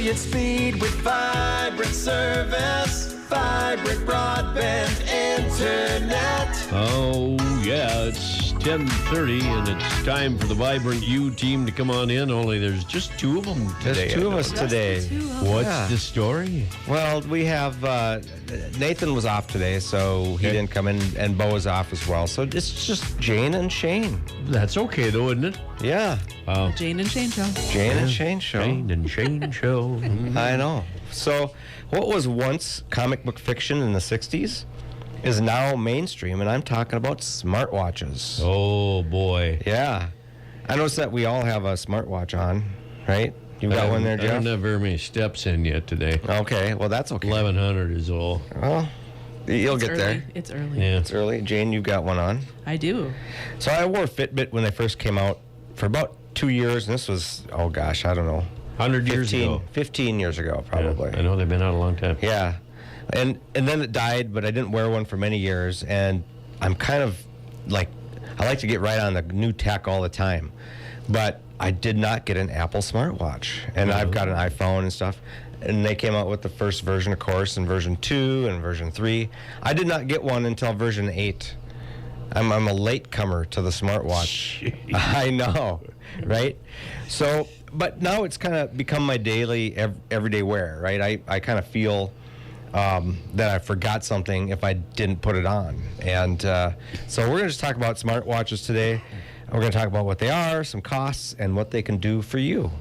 brilliant speed with vibrant service, vibrant broadband internet. Oh, yeah, it's 10:30, and it's time for the Vibrant U team to come on in, only there's just two of them today. There's two of us today. What's the story? Well, we have Nathan was off today, so he didn't come in, and Bo is off as well. So it's just Jane and Shane. That's okay, though, isn't it? Yeah. Wow. Jane and Shane show. Jane and Shane show. Jane and Shane show. I know. So what was once comic book fiction in the 60s is now mainstream, and I'm talking about smartwatches. Oh, boy. Yeah. I noticed that we all have a smartwatch on, right? You got one there, I Jeff? don't have very many steps in yet today. Okay, well, that's okay. 1,100 is all. Well, you'll get there. It's early. Yeah. It's early. Jane, you've got one on. I do. So I wore a Fitbit when they first came out for about 2 years, and this was, oh gosh, I don't know. 100 years ago. 15 years ago, probably. Yeah, I know they've been out a long time. Yeah. And then it died, but I didn't wear one for many years, and I'm kind of like, I like to get right on the new tech all the time. But I did not get an Apple smartwatch, and I've got an iPhone and stuff. And they came out with the first version, of course, and version 2 and version 3. I did not get one until version 8. I'm a latecomer to the smartwatch. Jeez. I know, right? So, but now it's kind of become my daily, everyday wear, right? I kind of feel that I forgot something if I didn't put it on. And so we're going to just talk about smartwatches today. We're going to talk about what they are, some costs, and what they can do for you.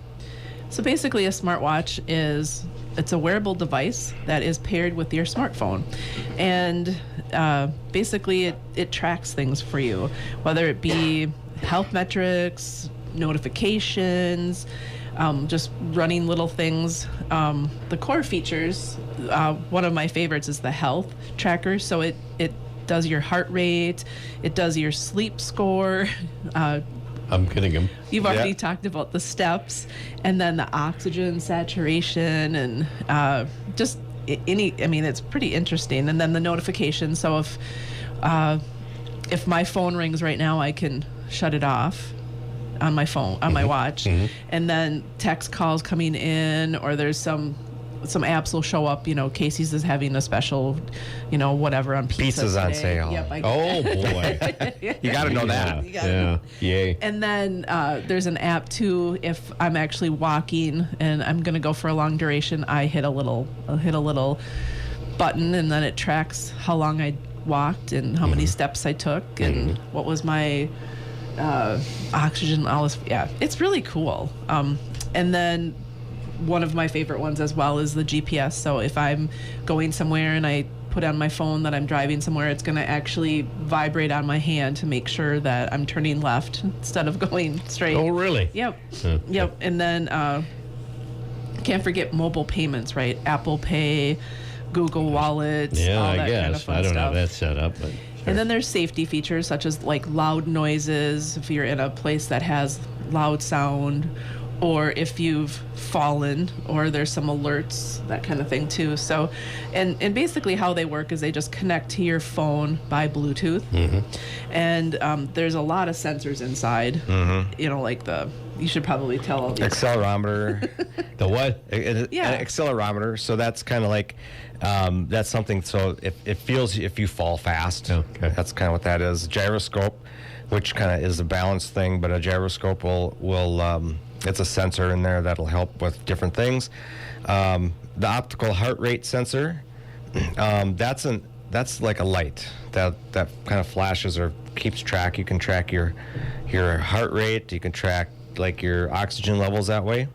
So basically, a smartwatch it's a wearable device that is paired with your smartphone, and basically it tracks things for you, whether it be health metrics, notifications, just running little things. The core features, one of my favorites is the health tracker. So it does your heart rate, it does your sleep score. I'm kidding him. You've already talked about the steps, and then the oxygen saturation, and it's pretty interesting. And then the notifications. So if my phone rings right now, I can shut it off on my phone, on my watch, and then text calls coming in, or there's some apps will show up. Casey's is having a special, whatever on pizza Pizza's today. on sale. Yep, Oh, boy. You got to know that. Yeah. Yay. And then there's an app too. If I'm actually walking and I'm gonna go for a long duration, I'll hit a little button, and then it tracks how long I walked and how many steps I took and what was my oxygen. All this. Yeah, it's really cool. And then one of my favorite ones as well is the GPS. So if I'm going somewhere and I put on my phone that I'm driving somewhere, it's going to actually vibrate on my hand to make sure that I'm turning left instead of going straight. Oh, really? Yep. Yep. And then can't forget mobile payments, right? Apple Pay, Google Wallet, Yeah, all I that guess. kind of fun I don't stuff. have that set up, but. And then there's safety features such as like loud noises if you're in a place that has loud sound, or if you've fallen, or there's some alerts, that kind of thing too. So, and basically how they work is they just connect to your phone by Bluetooth. And there's a lot of sensors inside, like you should probably tell all these. Accelerometer. The what? An accelerometer. So that's kind of like, that's something, so it feels if you fall fast. Okay. That's kind of what that is. Gyroscope, which kind of is a balance thing, but a gyroscope will it's a sensor in there that'll help with different things. The optical heart rate sensor, that's like a light that kind of flashes or keeps track. You can track your heart rate. You can track like your oxygen levels that way.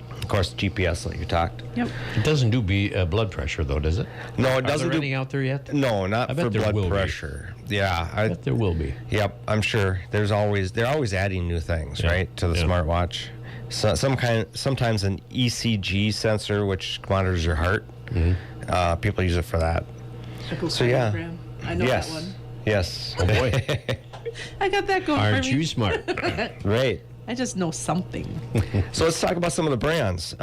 Of course, GPS, like you talked. Yep. It doesn't do blood pressure, though, does it? No, it doesn't Are there do any out there yet? No, not I bet for there will blood be. pressure. Yeah, I bet there will be. Yep, I'm sure. They're always adding new things, right, to the smartwatch. So sometimes an ECG sensor, which monitors your heart. People use it for that. So yeah, I know that one. Yes. Oh boy, I got that going aren't for me. you smart? Right. I just know something. So let's talk about some of the brands.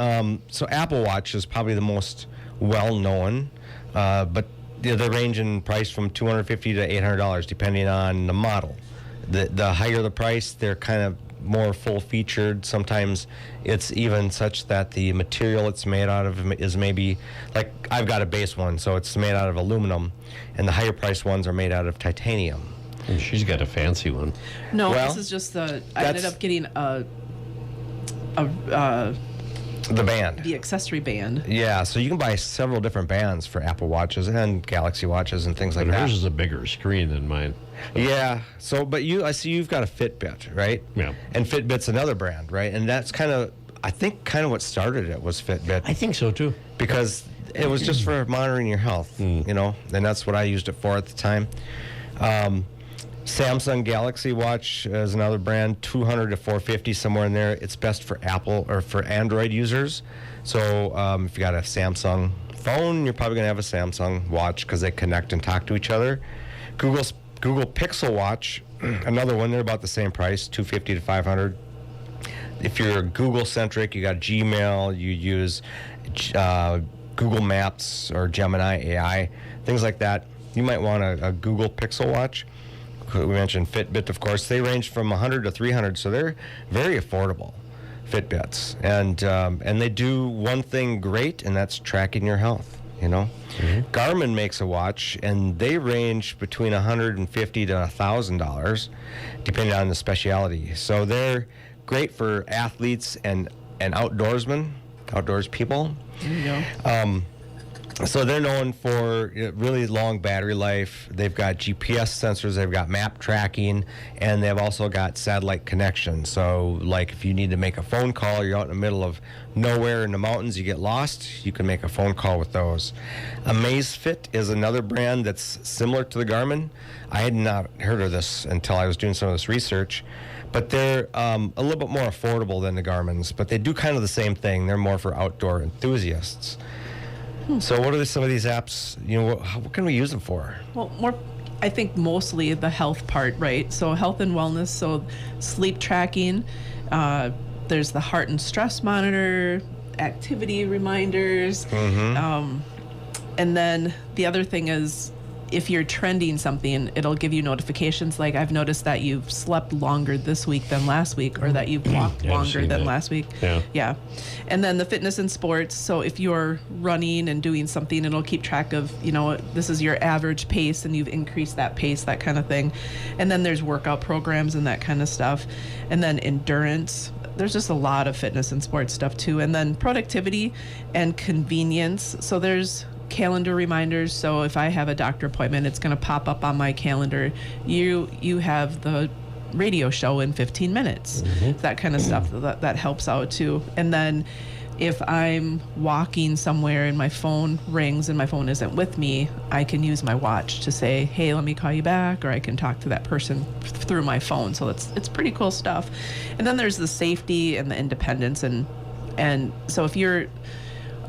So Apple Watch is probably the most well-known, but they range in price from $250 to $800 depending on the model. The higher the price, they're kind of more full-featured. Sometimes it's even such that the material it's made out of is maybe, like I've got a base one, so it's made out of aluminum, and the higher-priced ones are made out of titanium. And she's got a fancy one. No, Well, this is just I ended up getting The band. the accessory band. Yeah, so you can buy several different bands for Apple Watches and Galaxy Watches and things like But that. hers is a bigger screen than mine. Yeah. So, but I see you've got a Fitbit, right? Yeah. And Fitbit's another brand, right? And that's I think what started it was Fitbit, I think so too. because it was just for monitoring your health, you know, and that's what I used it for at the time. Samsung Galaxy Watch is another brand, $200 to $450, somewhere in there. It's best for Apple or for Android users. So if you got a Samsung phone, you're probably going to have a Samsung watch because they connect and talk to each other. Google Pixel Watch, another one, they're about the same price, $250 to $500. If you're Google-centric, you got Gmail, you use Google Maps or Gemini AI, things like that, you might want a Google Pixel Watch. We mentioned Fitbit, of course. They range from $100 to $300, so they're very affordable, Fitbits. And they do one thing great, and that's tracking your health, you know. Mm-hmm. Garmin makes a watch, and they range between $150 to $1,000, depending on the specialty. So they're great for athletes and outdoorsmen, outdoors people. There you go. So they're known for really long battery life. They've got GPS sensors, they've got map tracking, and they've also got satellite connection. So like if you need to make a phone call, you're out in the middle of nowhere in the mountains, you get lost, you can make a phone call with those. Amazfit is another brand that's similar to the Garmin. I had not heard of this until I was doing some of this research. But they're a little bit more affordable than the Garmin's, but they do kind of the same thing. They're more for outdoor enthusiasts. So what are some of these apps, you know, what can we use them for? Well, I think mostly the health part, right? So health and wellness, so sleep tracking, there's the heart and stress monitor, activity reminders, and then the other thing is if you're trending something, it'll give you notifications like I've noticed that you've slept longer this week than last week, or that you've walked Yeah, I've longer seen than that. last week. Yeah. And then the fitness and sports. So if you're running and doing something, it'll keep track of, you know, this is your average pace and you've increased that pace, that kind of thing. And then there's workout programs and that kind of stuff. And then endurance. There's just a lot of fitness and sports stuff too. And then productivity and convenience. So there's calendar reminders. So if I have a doctor appointment, it's going to pop up on my calendar. You have the radio show in 15 minutes. That kind of stuff that helps out too. And then if I'm walking somewhere and my phone rings and my phone isn't with me, I can use my watch to say, hey, let me call you back, or I can talk to that person through my phone. So it's pretty cool stuff. And then there's the safety and the independence. And so if you're,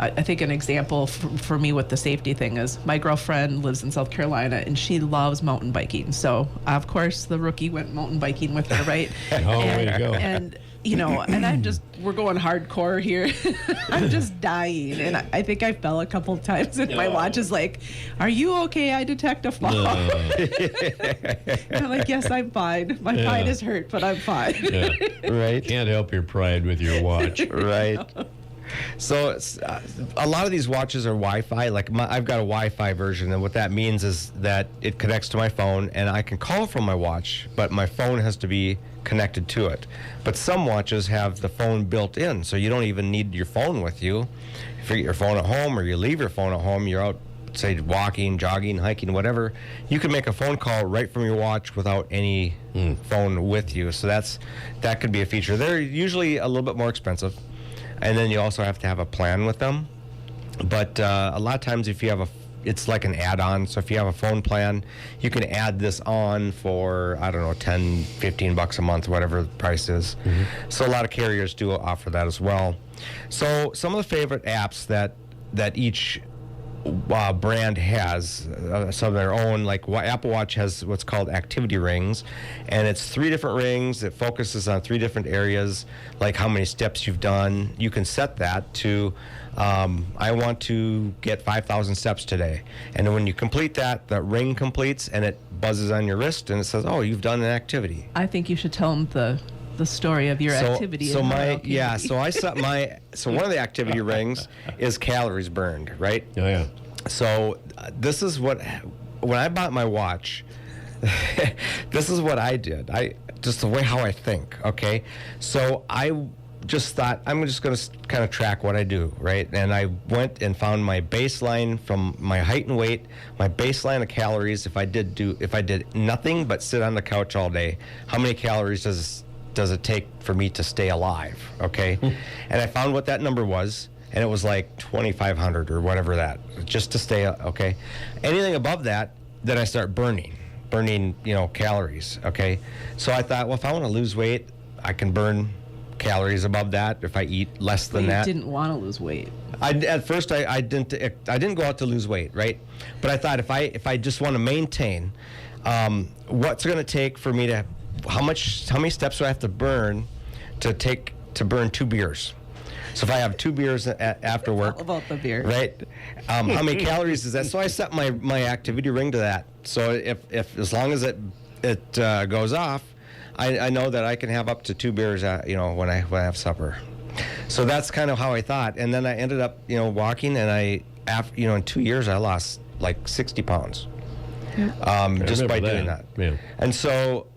I think an example for me with the safety thing is my girlfriend lives in South Carolina and she loves mountain biking. So of course the rookie went mountain biking with her, right? Way to go. And you know, and we're going hardcore here. I'm just dying. And I think I fell a couple of times and my watch is like, are you okay? I detect a fall. And I'm like, yes, I'm fine. My pride is hurt, but I'm fine. Yeah. Right? Can't help your pride with your watch. Right. So it's, a lot of these watches are Wi-Fi. Like I've got a Wi-Fi version, and what that means is that it connects to my phone, and I can call from my watch, but my phone has to be connected to it. But some watches have the phone built in, so you don't even need your phone with you. If you get your phone at home, or you leave your phone at home, you're out, say, walking, jogging, hiking, whatever, you can make a phone call right from your watch without any phone with you. So that could be a feature. They're usually a little bit more expensive. And then you also have to have a plan with them. But a lot of times if you have it's like an add-on. So if you have a phone plan, you can add this on for, I don't know, $10, $15 a month, whatever the price is. So a lot of carriers do offer that as well. So some of the favorite apps that each brand has some of their own, like Apple Watch has what's called activity rings, and it's 3 different rings. It focuses on 3 different areas, like how many steps you've done. You can set that to I want to get 5,000 steps today, and then when you complete that, the ring completes and it buzzes on your wrist and it says, oh, you've done an activity. I think you should tell them the the story of your activity. So and how my it can be. so I set my so one of the activity rings is calories burned, right? Oh, yeah. So this is what when I bought my watch. This is what I did. I just the way how I think. Okay, so I just thought I'm just going to kind of track what I do, right? And I went and found my baseline from my height and weight, my baseline of calories. If I did nothing but sit on the couch all day, how many calories does it take for me to stay alive? Okay, and I found what that number was. And it was like 2,500 or whatever that, just to stay, okay? Anything above that, then I start burning, calories, okay? So I thought, well, if I want to lose weight, I can burn calories above that if I eat less than that. You didn't want to lose weight. At first, I didn't go out to lose weight, right? But I thought if I just want to maintain, what's it going to take for me to, how many steps do I have to burn to burn 2 beers? So if I have 2 beers after work, All about the beer. right? How many calories is that? So I set my activity ring to that. So if as long as it goes off, I know that I can have up to 2 beers, when I have supper. So that's kind of how I thought. And then I ended up, walking, and in 2 years I lost like 60 pounds, just by doing that. Yeah. And so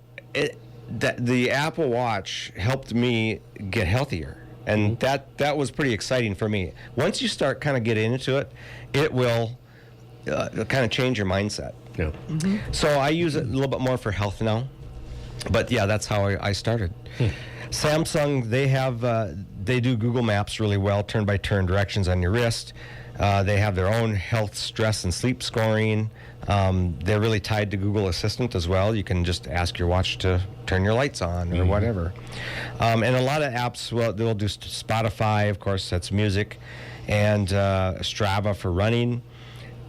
the Apple Watch helped me get healthier. And that was pretty exciting for me. Once you start kind of getting into it, it will kind of change your mindset. Yeah. So I use it a little bit more for health now. But yeah, that's how I started. Samsung, they do Google Maps really well, turn-by-turn directions on your wrist. They have their own health, stress, and sleep scoring. They're really tied to Google Assistant as well. You can just ask your watch to turn your lights on or whatever. And a lot of apps, they'll do Spotify, of course, that's music, and Strava for running.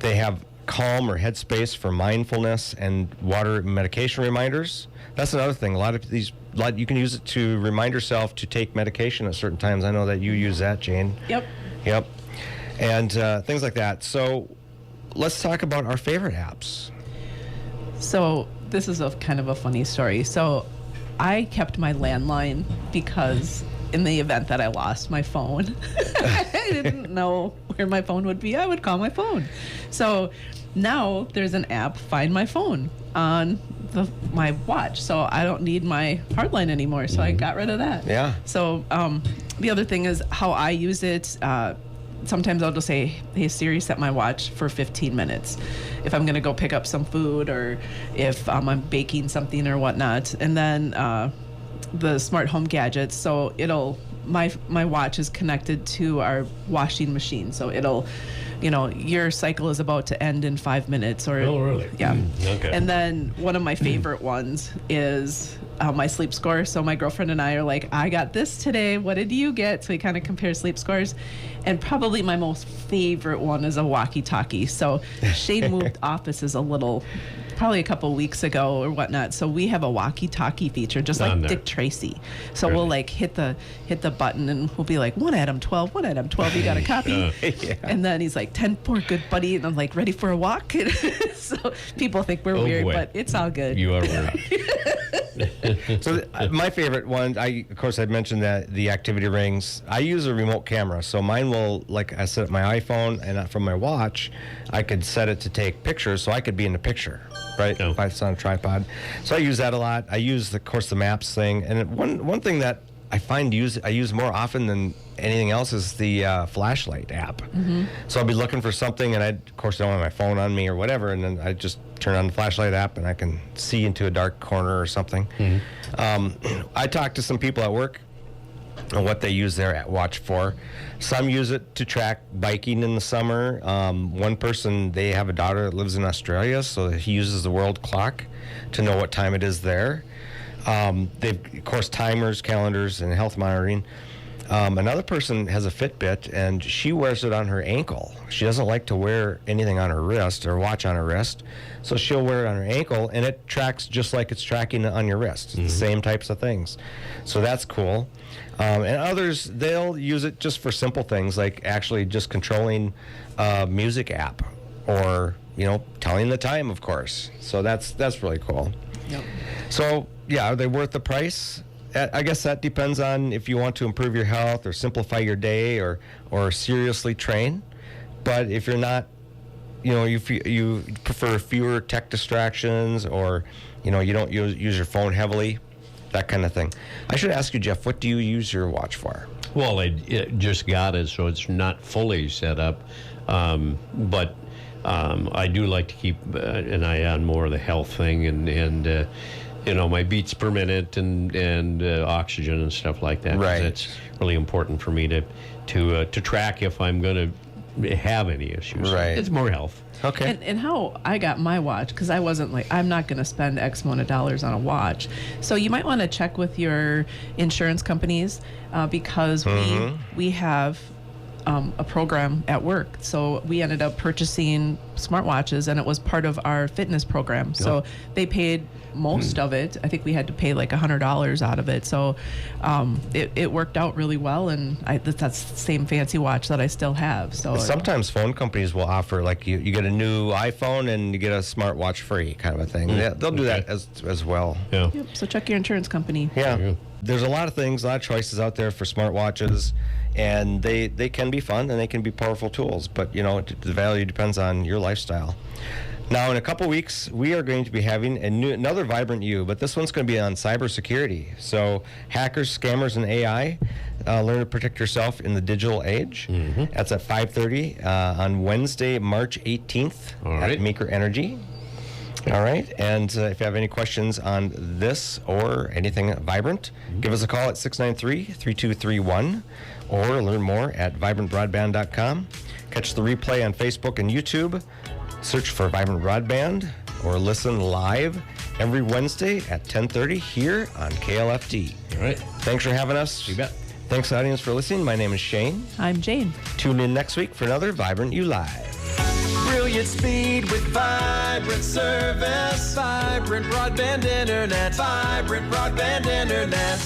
They have Calm or Headspace for mindfulness, and water medication reminders. That's another thing. A lot of these, you can use it to remind yourself to take medication at certain times. I know that you use that, Jane. Yep. And things like that. So let's talk about our favorite apps. So this is a kind of a funny story. So I kept my landline because in the event that I lost my phone, I didn't know where my phone would be. I would call my phone. So now there's an app, Find My Phone, on my watch. So I don't need my hardline anymore. So I got rid of that. Yeah. So the other thing is how I use it. Sometimes I'll just say, hey, Siri, set my watch for 15 minutes if I'm going to go pick up some food or if I'm baking something or whatnot. And then the smart home gadgets, so my watch is connected to our washing machine. So it'll, your cycle is about to end in 5 minutes. Or Oh, really? Yeah. Okay. And then one of my favorite ones is my sleep score. So my girlfriend and I are like, I got this today. What did you get? So we kind of compare sleep scores. And probably my most favorite one is a walkie-talkie. So Shane moved offices probably a couple weeks ago or whatnot. So we have a walkie-talkie feature, just like Dick Tracy. So we'll like hit the button and we'll be like, 1 Adam 12, 1 Adam 12, you got a copy? Yeah. And then he's like, 10-4, good buddy. And I'm like, ready for a walk? So people think we're weird, boy. but it's all good. You are right. So my favorite one, of course, I mentioned that the activity rings. I use a remote camera, so mine will, like I set up my iPhone, and from my watch, I could set it to take pictures, so I could be in the picture, right? Oh. If it's on a tripod. So I use that a lot. I use, of course, the maps thing, and one thing that I find I use more often than anything else is the flashlight app. So I'll be looking for something, and I, of course, don't have my phone on me or whatever, and then I just turn on the flashlight app, and I can see into a dark corner or something. I talked to some people at work on what they use their watch for. Some use it to track biking in the summer. One person, they have a daughter that lives in Australia, so he uses the world clock to know what time it is there. They've, of course, timers, calendars, and health monitoring. Another person has a Fitbit, and she wears it on her ankle. She doesn't like to wear anything on her wrist or watch on her wrist, so she'll wear it on her ankle, and it tracks just like it's tracking on your wrist. It's the same types of things. So that's cool. And others, they'll use it just for simple things, like actually just controlling a music app or, telling the time, of course. So that's really cool. Yep. So, yeah, are they worth the price? I guess that depends on if you want to improve your health or simplify your day or seriously train. But if you're not, you prefer fewer tech distractions, or you don't use your phone heavily, that kind of thing. I should ask you, Jeff, what do you use your watch for? Well, I just got it, so it's not fully set up. But I do like to keep an eye on more of the health thing and my beats per minute and oxygen and stuff like that. Right. It's really important for me to track if I'm going to have any issues. Right. It's more health. Okay. And how I got my watch, because I wasn't like, I'm not going to spend X amount of dollars on a watch. So you might want to check with your insurance companies because we have a program at work. So we ended up purchasing smartwatches, and it was part of our fitness program. So they paid most of it. I think we had to pay like $100 out of it. So it worked out really well, and that's the same fancy watch that I still have. So sometimes phone companies will offer, like, you get a new iPhone and you get a smartwatch free, kind of a thing. Yeah, they'll do that as well. Yeah. Yep, so check your insurance company. Yeah. There's a lot of things, a lot of choices out there for smartwatches, and they can be fun and they can be powerful tools, but the value depends on your lifestyle. Now, in a couple weeks, we are going to be having another Vibrant You, but this one's going to be on cybersecurity. So hackers, scammers, and AI, learn to protect yourself in the digital age. That's at 5:30 on Wednesday, March 18th at Maker Energy. All right, and if you have any questions on this or anything Vibrant, give us a call at 693-3231 or learn more at vibrantbroadband.com. Catch the replay on Facebook and YouTube. Search for Vibrant Broadband or listen live every Wednesday at 10:30 here on KLFD. All right. Thanks for having us. You bet. Thanks, audience, for listening. My name is Shane. I'm Jane. Tune in next week for another Vibrant You Live. Brilliant speed with vibrant service. Vibrant broadband internet. Vibrant broadband internet.